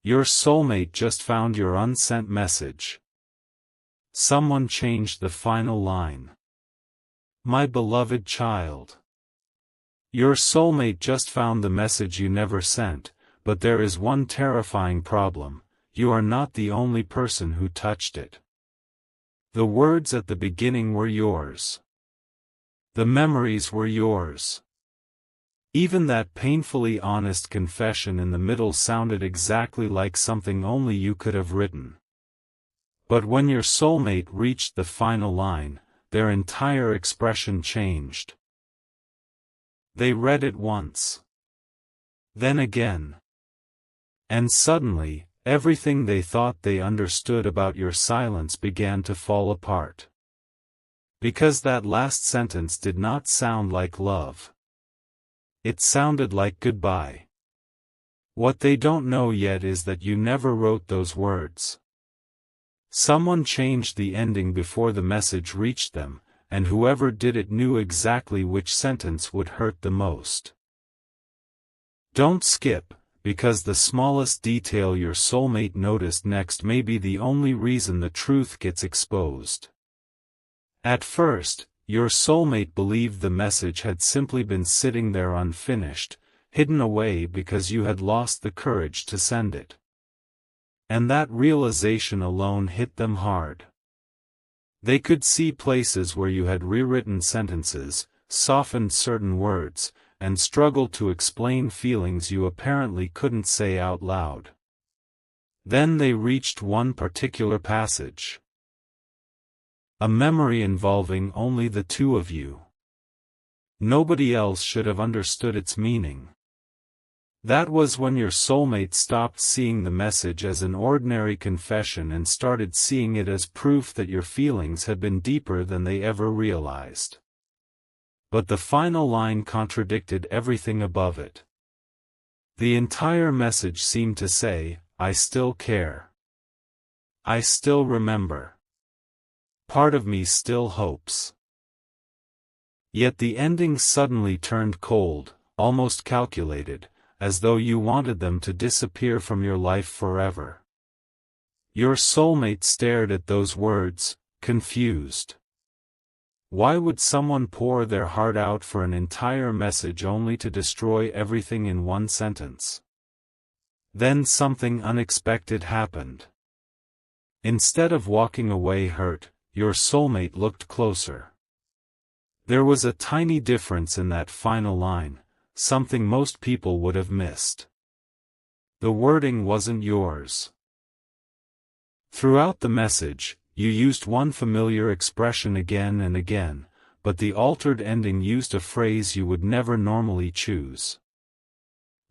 Your soulmate just found your unsent message. Someone changed the final line. My beloved child. Your soulmate just found the message you never sent, but there is one terrifying problem: you are not the only person who touched it. The words at the beginning were yours. The memories were yours. Even that painfully honest confession in the middle sounded exactly like something only you could have written. But when your soulmate reached the final line, their entire expression changed. They read it once. Then again. And suddenly, everything they thought they understood about your silence began to fall apart. Because that last sentence did not sound like love. It sounded like goodbye. What they don't know yet is that you never wrote those words. Someone changed the ending before the message reached them, and whoever did it knew exactly which sentence would hurt the most. Don't skip, because the smallest detail your soulmate noticed next may be the only reason the truth gets exposed. At first, your soulmate believed the message had simply been sitting there unfinished, hidden away because you had lost the courage to send it. And that realization alone hit them hard. They could see places where you had rewritten sentences, softened certain words, and struggled to explain feelings you apparently couldn't say out loud. Then they reached one particular passage. A memory involving only the two of you. Nobody else should have understood its meaning. That was when your soulmate stopped seeing the message as an ordinary confession and started seeing it as proof that your feelings had been deeper than they ever realized. But the final line contradicted everything above it. The entire message seemed to say, I still care. I still remember. Part of me still hopes. Yet the ending suddenly turned cold, almost calculated, as though you wanted them to disappear from your life forever. Your soulmate stared at those words, confused. Why would someone pour their heart out for an entire message only to destroy everything in one sentence? Then something unexpected happened. Instead of walking away hurt, your soulmate looked closer. There was a tiny difference in that final line, something most people would have missed. The wording wasn't yours. Throughout the message, you used one familiar expression again and again, but the altered ending used a phrase you would never normally choose.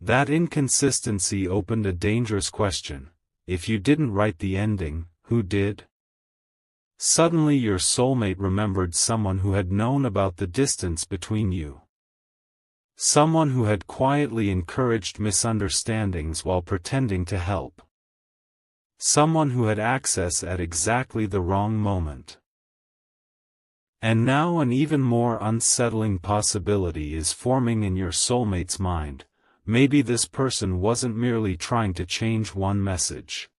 That inconsistency opened a dangerous question: if you didn't write the ending, who did? Suddenly your soulmate remembered someone who had known about the distance between you. Someone who had quietly encouraged misunderstandings while pretending to help. Someone who had access at exactly the wrong moment. And now an even more unsettling possibility is forming in your soulmate's mind: maybe this person wasn't merely trying to change one message.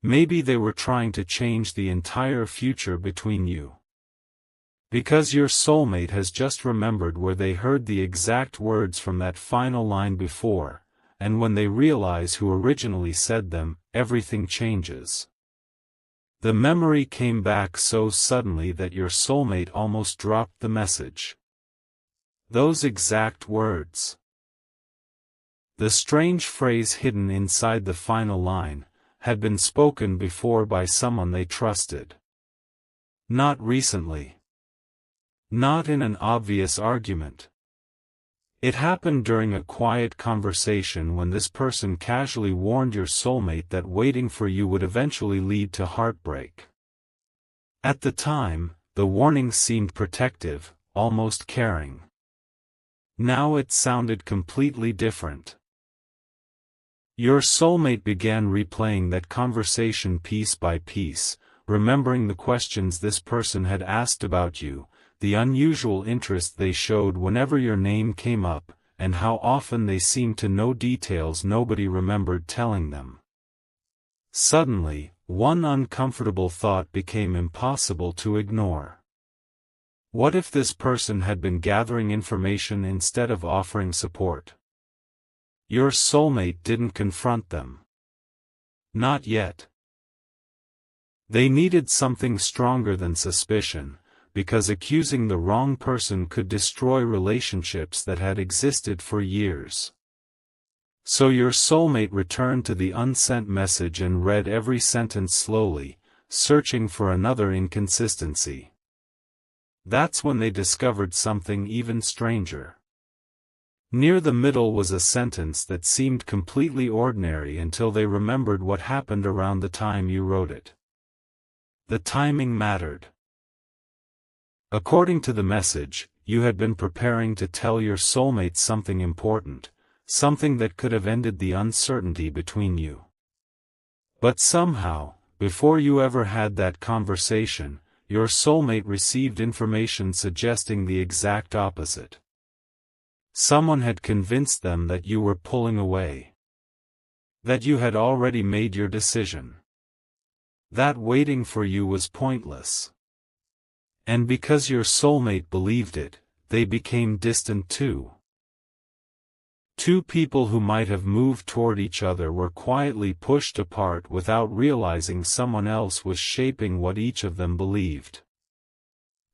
Maybe they were trying to change the entire future between you. Because your soulmate has just remembered where they heard the exact words from that final line before, and when they realize who originally said them, everything changes. The memory came back so suddenly that your soulmate almost dropped the message. Those exact words. The strange phrase hidden inside the final line had been spoken before by someone they trusted. Not recently. Not in an obvious argument. It happened during a quiet conversation when this person casually warned your soulmate that waiting for you would eventually lead to heartbreak. At the time, the warning seemed protective, almost caring. Now it sounded completely different. Your soulmate began replaying that conversation piece by piece, remembering the questions this person had asked about you, the unusual interest they showed whenever your name came up, and how often they seemed to know details nobody remembered telling them. Suddenly, one uncomfortable thought became impossible to ignore. What if this person had been gathering information instead of offering support? Your soulmate didn't confront them. Not yet. They needed something stronger than suspicion, because accusing the wrong person could destroy relationships that had existed for years. So your soulmate returned to the unsent message and read every sentence slowly, searching for another inconsistency. That's when they discovered something even stranger. Near the middle was a sentence that seemed completely ordinary until they remembered what happened around the time you wrote it. The timing mattered. According to the message, you had been preparing to tell your soulmate something important, something that could have ended the uncertainty between you. But somehow, before you ever had that conversation, your soulmate received information suggesting the exact opposite. Someone had convinced them that you were pulling away. That you had already made your decision. That waiting for you was pointless. And because your soulmate believed it, they became distant too. Two people who might have moved toward each other were quietly pushed apart without realizing someone else was shaping what each of them believed.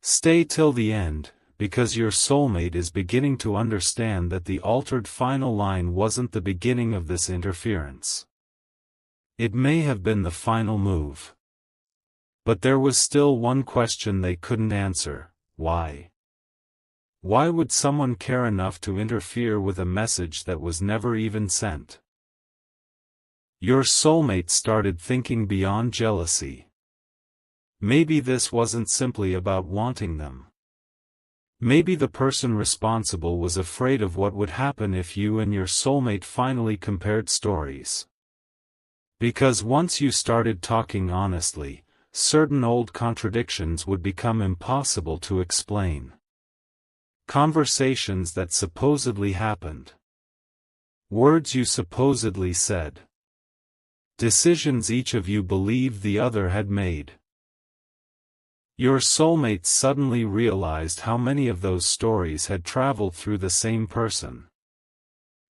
Stay till the end, because your soulmate is beginning to understand that the altered final line wasn't the beginning of this interference. It may have been the final move. But there was still one question they couldn't answer: why? Why would someone care enough to interfere with a message that was never even sent? Your soulmate started thinking beyond jealousy. Maybe this wasn't simply about wanting them. Maybe the person responsible was afraid of what would happen if you and your soulmate finally compared stories. Because once you started talking honestly, certain old contradictions would become impossible to explain. Conversations that supposedly happened. Words you supposedly said. Decisions each of you believed the other had made. Your soulmate suddenly realized how many of those stories had traveled through the same person.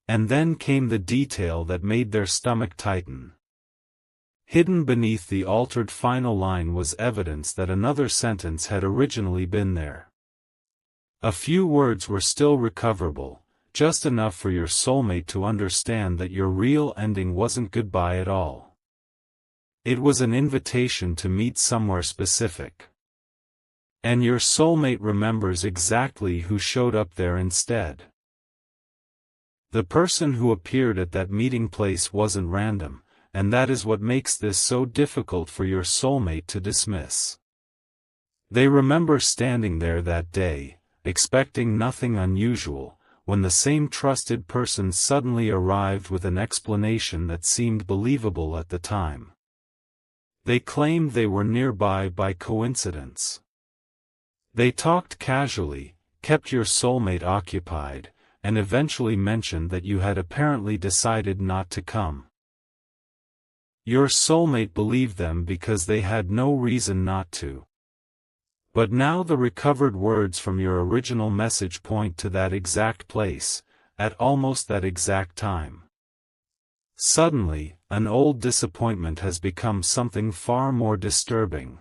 And then came the detail that made their stomach tighten. Hidden beneath the altered final line was evidence that another sentence had originally been there. A few words were still recoverable, just enough for your soulmate to understand that your real ending wasn't goodbye at all. It was an invitation to meet somewhere specific. And your soulmate remembers exactly who showed up there instead. The person who appeared at that meeting place wasn't random, and that is what makes this so difficult for your soulmate to dismiss. They remember standing there that day, expecting nothing unusual, when the same trusted person suddenly arrived with an explanation that seemed believable at the time. They claimed they were nearby by coincidence. They talked casually, kept your soulmate occupied, and eventually mentioned that you had apparently decided not to come. Your soulmate believed them because they had no reason not to. But now the recovered words from your original message point to that exact place, at almost that exact time. Suddenly, an old disappointment has become something far more disturbing.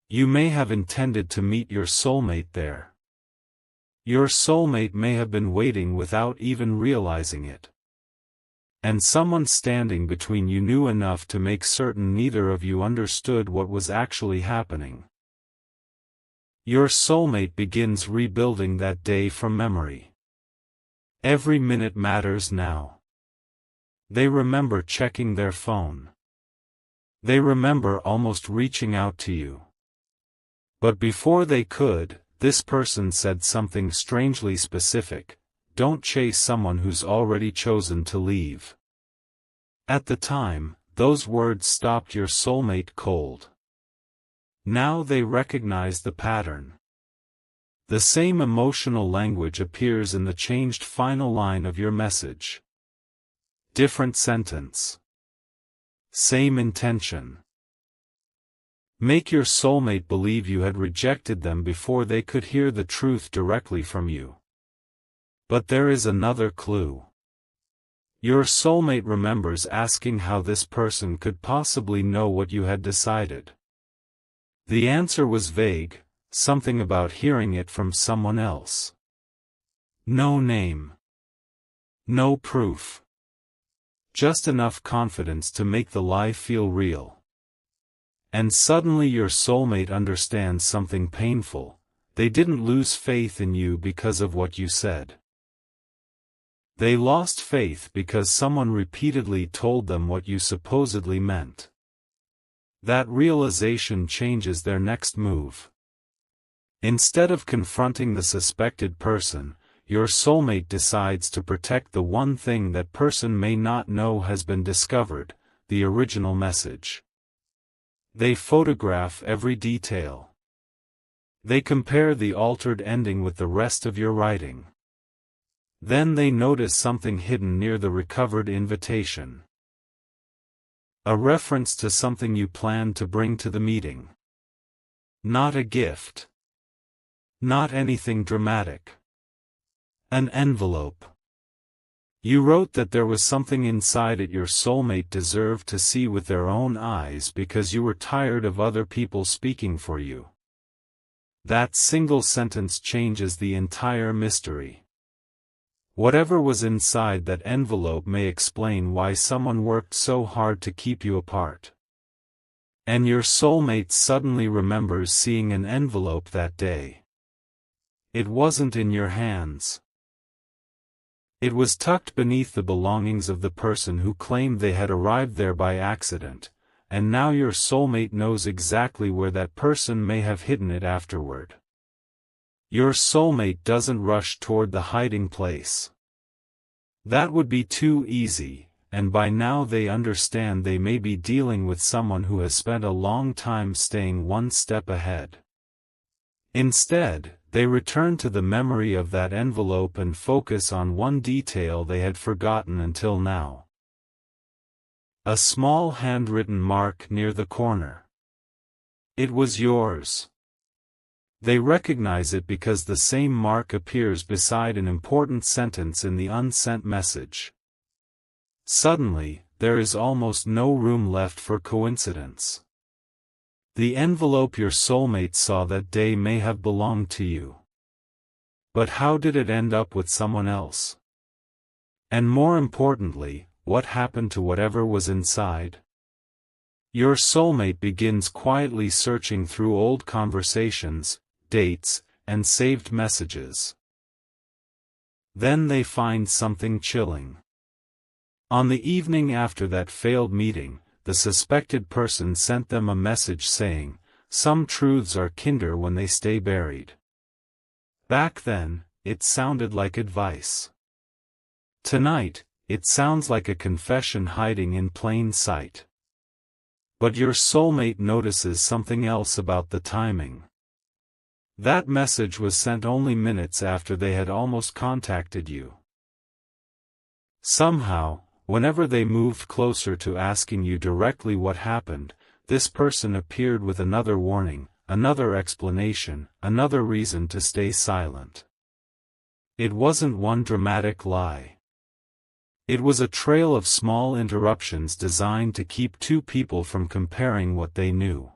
You may have intended to meet your soulmate there. Your soulmate may have been waiting without even realizing it. And someone standing between you knew enough to make certain neither of you understood what was actually happening. Your soulmate begins rebuilding that day from memory. Every minute matters now. They remember checking their phone. They remember almost reaching out to you. But before they could, this person said something strangely specific: don't chase someone who's already chosen to leave. At the time, those words stopped your soulmate cold. Now they recognize the pattern. The same emotional language appears in the changed final line of your message. Different sentence. same intention. Make your soulmate believe you had rejected them before they could hear the truth directly from you. But there is another clue. Your soulmate remembers asking how this person could possibly know what you had decided. The answer was vague, something about hearing it from someone else. No name. No proof. Just enough confidence to make the lie feel real. And suddenly your soulmate understands something painful. They didn't lose faith in you because of what you said. They lost faith because someone repeatedly told them what you supposedly meant. That realization changes their next move. Instead of confronting the suspected person, your soulmate decides to protect the one thing that person may not know has been discovered, the original message. They photograph every detail. They compare the altered ending with the rest of your writing. Then they notice something hidden near the recovered invitation. A reference to something you planned to bring to the meeting. Not a gift. Not anything dramatic. An envelope. You wrote that there was something inside it your soulmate deserved to see with their own eyes because you were tired of other people speaking for you. That single sentence changes the entire mystery. Whatever was inside that envelope may explain why someone worked so hard to keep you apart. And your soulmate suddenly remembers seeing an envelope that day. It wasn't in your hands. It was tucked beneath the belongings of the person who claimed they had arrived there by accident, and now your soulmate knows exactly where that person may have hidden it afterward. Your soulmate doesn't rush toward the hiding place. That would be too easy, and by now they understand they may be dealing with someone who has spent a long time staying one step ahead. Instead, they return to the memory of that envelope and focus on one detail they had forgotten until now. A small handwritten mark near the corner. It was yours. They recognize it because the same mark appears beside an important sentence in the unsent message. Suddenly, there is almost no room left for coincidence. The envelope your soulmate saw that day may have belonged to you. But how did it end up with someone else? And more importantly, what happened to whatever was inside? Your soulmate begins quietly searching through old conversations, dates, and saved messages. Then they find something chilling. On the evening after that failed meeting, the suspected person sent them a message saying, "Some truths are kinder when they stay buried." Back then, it sounded like advice. Tonight, it sounds like a confession hiding in plain sight. But your soulmate notices something else about the timing. That message was sent only minutes after they had almost contacted you. Somehow, whenever they moved closer to asking you directly what happened, this person appeared with another warning, another explanation, another reason to stay silent. It wasn't one dramatic lie. It was a trail of small interruptions designed to keep two people from comparing what they knew.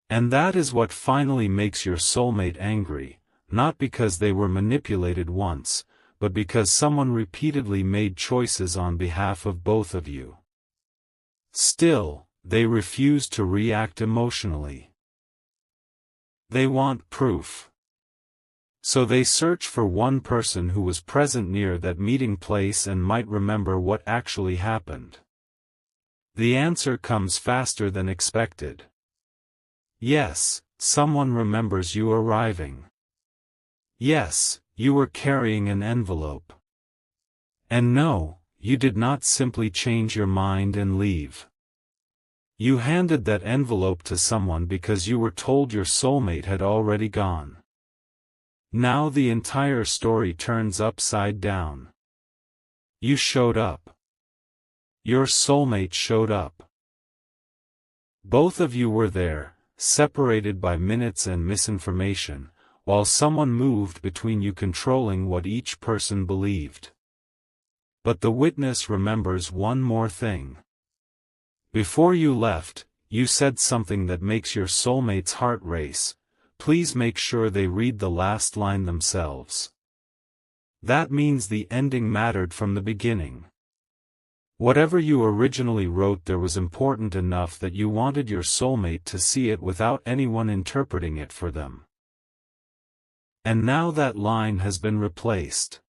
And that is what finally makes your soulmate angry, not because they were manipulated once, but because someone repeatedly made choices on behalf of both of you. Still, they refuse to react emotionally. They want proof. So they search for one person who was present near that meeting place and might remember what actually happened. The answer comes faster than expected. Yes, someone remembers you arriving. Yes, you were carrying an envelope. And no, you did not simply change your mind and leave. You handed that envelope to someone because you were told your soulmate had already gone. Now the entire story turns upside down. You showed up. Your soulmate showed up. Both of you were there, separated by minutes and misinformation, while someone moved between you controlling what each person believed. But the witness remembers one more thing. Before you left, you said something that makes your soulmate's heart race. Please make sure they read the last line themselves. That means the ending mattered from the beginning. Whatever you originally wrote there was important enough that you wanted your soulmate to see it without anyone interpreting it for them. And now that line has been replaced.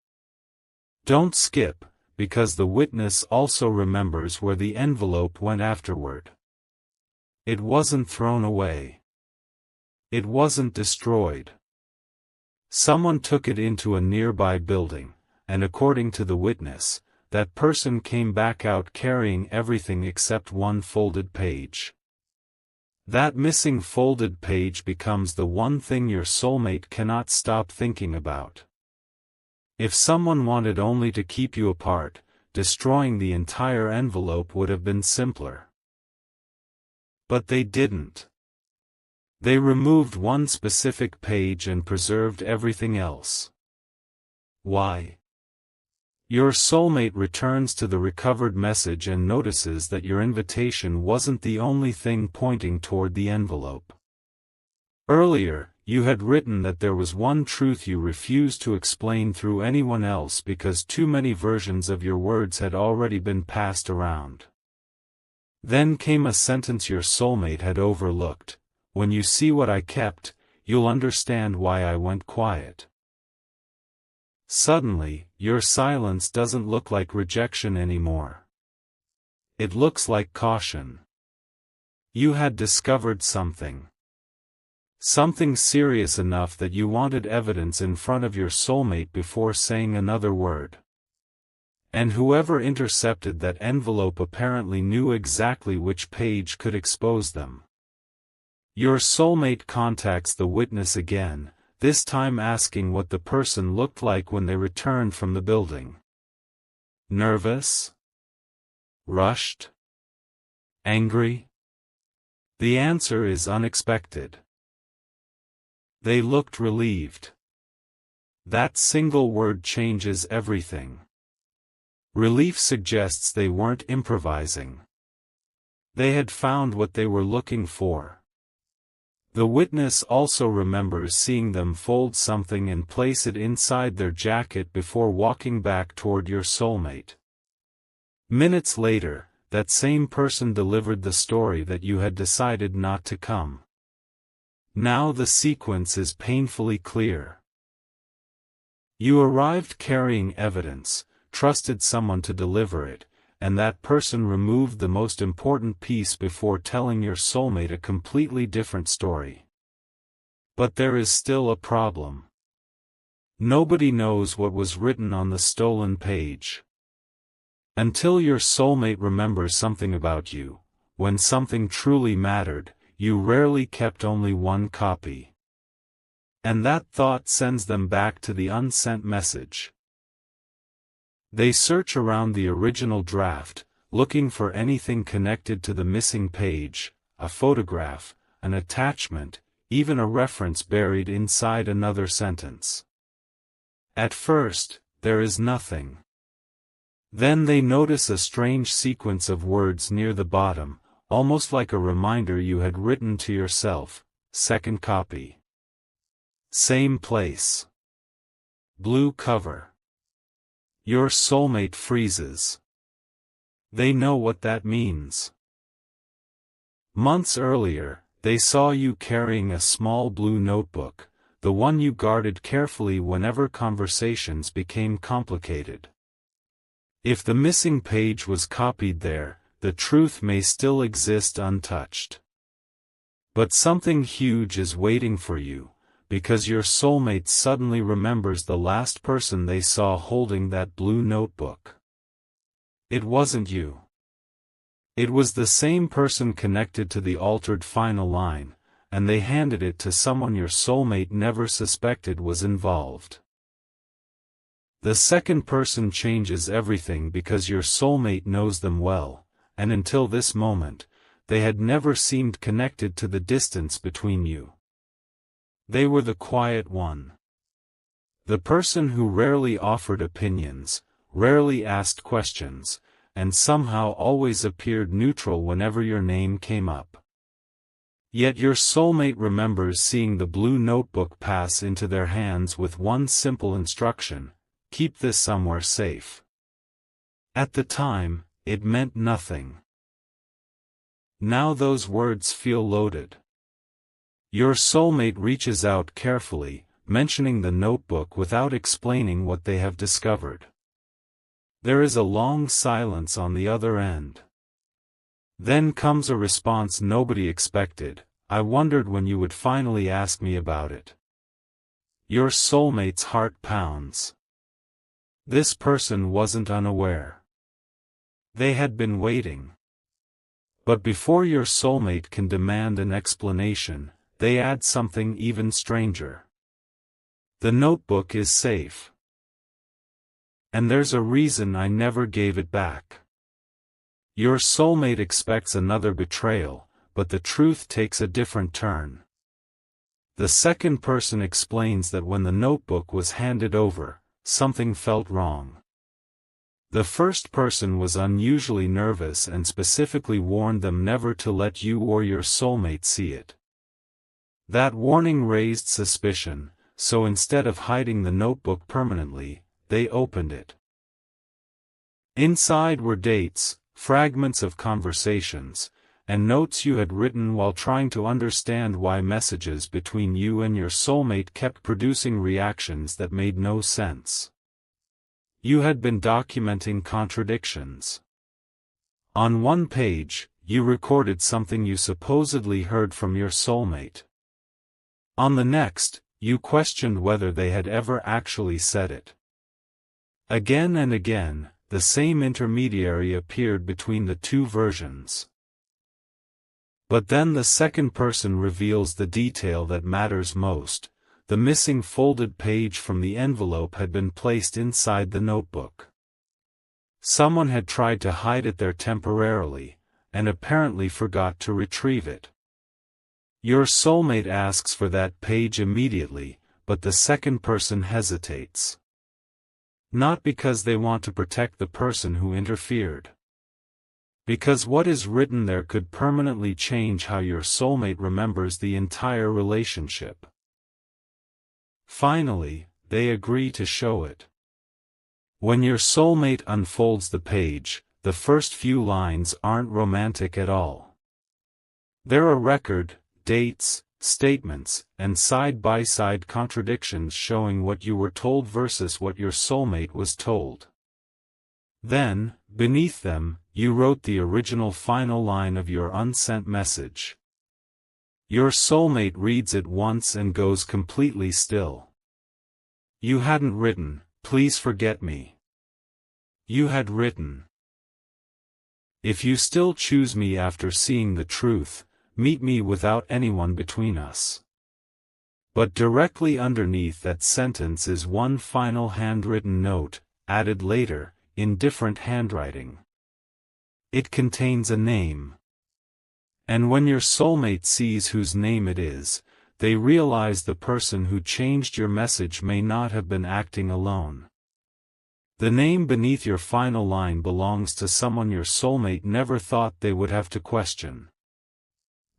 Don't skip, because the witness also remembers where the envelope went afterward. It wasn't thrown away. It wasn't destroyed. Someone took it into a nearby building, and according to the witness, that person came back out carrying everything except one folded page. That missing folded page becomes the one thing your soulmate cannot stop thinking about. If someone wanted only to keep you apart, destroying the entire envelope would have been simpler. But they didn't. They removed one specific page and preserved everything else. Why? Your soulmate returns to the recovered message and notices that your invitation wasn't the only thing pointing toward the envelope. Earlier, you had written that there was one truth you refused to explain through anyone else because too many versions of your words had already been passed around. Then came a sentence your soulmate had overlooked. When you see what I kept, you'll understand why I went quiet. Suddenly, your silence doesn't look like rejection anymore. It looks like caution. You had discovered something. Something serious enough that you wanted evidence in front of your soulmate before saying another word. And whoever intercepted that envelope apparently knew exactly which page could expose them. Your soulmate contacts the witness again, this time asking what the person looked like when they returned from the building. Nervous? Rushed? Angry? The answer is unexpected. They looked relieved. That single word changes everything. Relief suggests they weren't improvising. They had found what they were looking for. The witness also remembers seeing them fold something and place it inside their jacket before walking back toward your soulmate. Minutes later, that same person delivered the story that you had decided not to come. Now the sequence is painfully clear. You arrived carrying evidence, trusted someone to deliver it, and that person removed the most important piece before telling your soulmate a completely different story. But there is still a problem. Nobody knows what was written on the stolen page. Until your soulmate remembers something about you, when something truly mattered, you rarely kept only one copy. And that thought sends them back to the unsent message. They search around the original draft, looking for anything connected to the missing page, a photograph, an attachment, even a reference buried inside another sentence. At first, there is nothing. Then they notice a strange sequence of words near the bottom, almost like a reminder you had written to yourself. Second copy. Same place. Blue cover. Your soulmate freezes. They know what that means. Months earlier, they saw you carrying a small blue notebook, the one you guarded carefully whenever conversations became complicated. If the missing page was copied there, the truth may still exist untouched. But something huge is waiting for you, because your soulmate suddenly remembers the last person they saw holding that blue notebook. It wasn't you. It was the same person connected to the altered final line, and they handed it to someone your soulmate never suspected was involved. The second person changes everything because your soulmate knows them well, and until this moment, they had never seemed connected to the distance between you. They were the quiet one. The person who rarely offered opinions, rarely asked questions, and somehow always appeared neutral whenever your name came up. Yet your soulmate remembers seeing the blue notebook pass into their hands with one simple instruction: keep this somewhere safe. At the time, it meant nothing. Now those words feel loaded. Your soulmate reaches out carefully, mentioning the notebook without explaining what they have discovered. There is a long silence on the other end. Then comes a response nobody expected: "I wondered when you would finally ask me about it." Your soulmate's heart pounds. This person wasn't unaware. They had been waiting. But before your soulmate can demand an explanation, they add something even stranger. The notebook is safe. And there's a reason I never gave it back. Your soulmate expects another betrayal, but the truth takes a different turn. The second person explains that when the notebook was handed over, something felt wrong. The first person was unusually nervous and specifically warned them never to let you or your soulmate see it. That warning raised suspicion, so instead of hiding the notebook permanently, they opened it. Inside were dates, fragments of conversations, and notes you had written while trying to understand why messages between you and your soulmate kept producing reactions that made no sense. You had been documenting contradictions. On one page, you recorded something you supposedly heard from your soulmate. On the next, you questioned whether they had ever actually said it. Again and again, the same intermediary appeared between the two versions. But then the second person reveals the detail that matters most: the missing folded page from the envelope had been placed inside the notebook. Someone had tried to hide it there temporarily, and apparently forgot to retrieve it. Your soulmate asks for that page immediately, but the second person hesitates. Not because they want to protect the person who interfered. Because what is written there could permanently change how your soulmate remembers the entire relationship. Finally, they agree to show it. When your soulmate unfolds the page, the first few lines aren't romantic at all. They're a record, dates, statements, and side-by-side contradictions showing what you were told versus what your soulmate was told. Then, beneath them, you wrote the original final line of your unsent message. Your soulmate reads it once and goes completely still. You hadn't written, "Please forget me." You had written, "If you still choose me after seeing the truth, meet me without anyone between us." But directly underneath that sentence is one final handwritten note, added later, in different handwriting. It contains a name. And when your soulmate sees whose name it is, they realize the person who changed your message may not have been acting alone. The name beneath your final line belongs to someone your soulmate never thought they would have to question.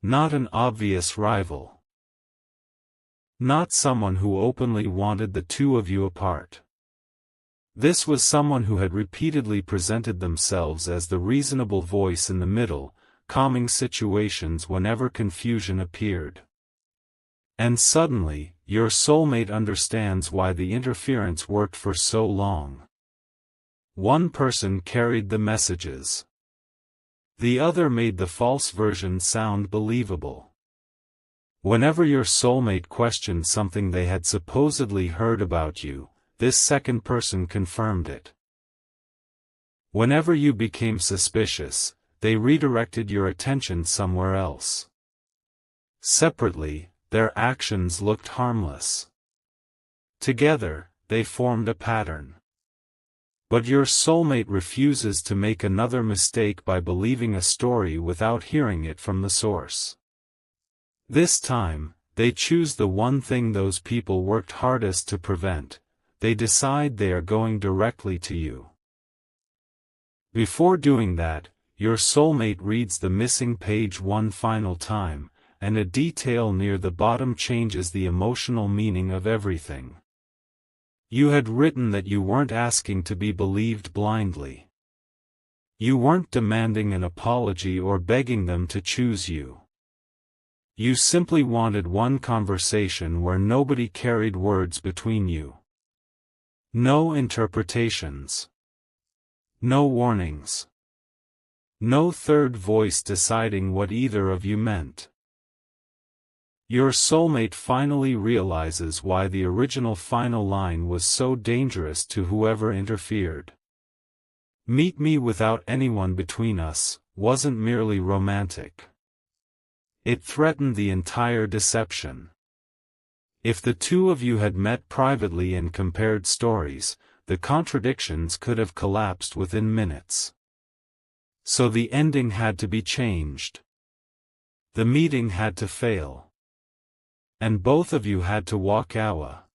Not an obvious rival. Not someone who openly wanted the two of you apart. This was someone who had repeatedly presented themselves as the reasonable voice in the middle, calming situations whenever confusion appeared. And suddenly, your soulmate understands why the interference worked for so long. One person carried the messages. The other made the false version sound believable. Whenever your soulmate questioned something they had supposedly heard about you, this second person confirmed it. Whenever you became suspicious, they redirected your attention somewhere else. Separately, their actions looked harmless. Together, they formed a pattern. But your soulmate refuses to make another mistake by believing a story without hearing it from the source. This time, they choose the one thing those people worked hardest to prevent. They decide they are going directly to you. Before doing that, your soulmate reads the missing page one final time, and a detail near the bottom changes the emotional meaning of everything. You had written that you weren't asking to be believed blindly. You weren't demanding an apology or begging them to choose you. You simply wanted one conversation where nobody carried words between you. No interpretations. No warnings. No third voice deciding what either of you meant. Your soulmate finally realizes why the original final line was so dangerous to whoever interfered. "Meet me without anyone between us" wasn't merely romantic. It threatened the entire deception. If the two of you had met privately and compared stories, the contradictions could have collapsed within minutes. So the ending had to be changed. The meeting had to fail. And both of you had to walk out.